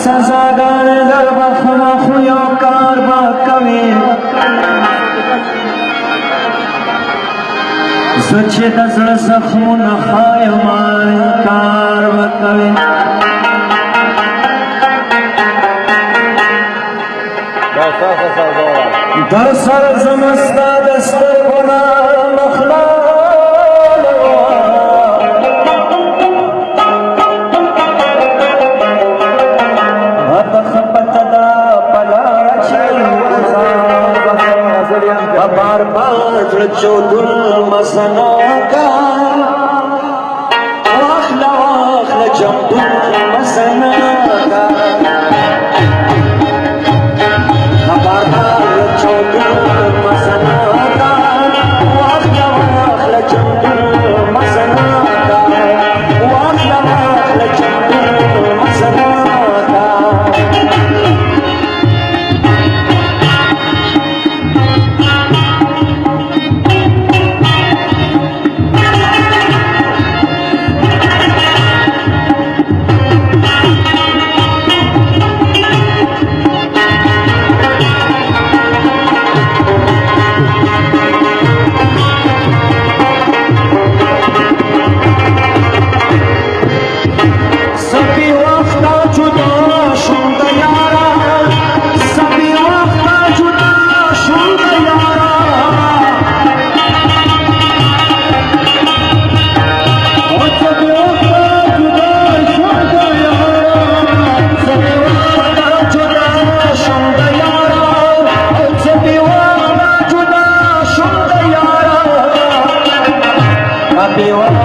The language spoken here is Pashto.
سزاګان در بخنا خو یو کار به کوي زه چې د زړه زخمونه ښایم کار به کوي در سر زما ستا د سترګو نه مخلاله وه ښه پته ده په لاره چې بار بار زړه چودون مزه نه کا واخله واخله چمدون مزه نه کا بار بار چودون مزه نه کا واخله واخله چمدون مزه نه کا واخله واخله چمدون مزه نه کا Be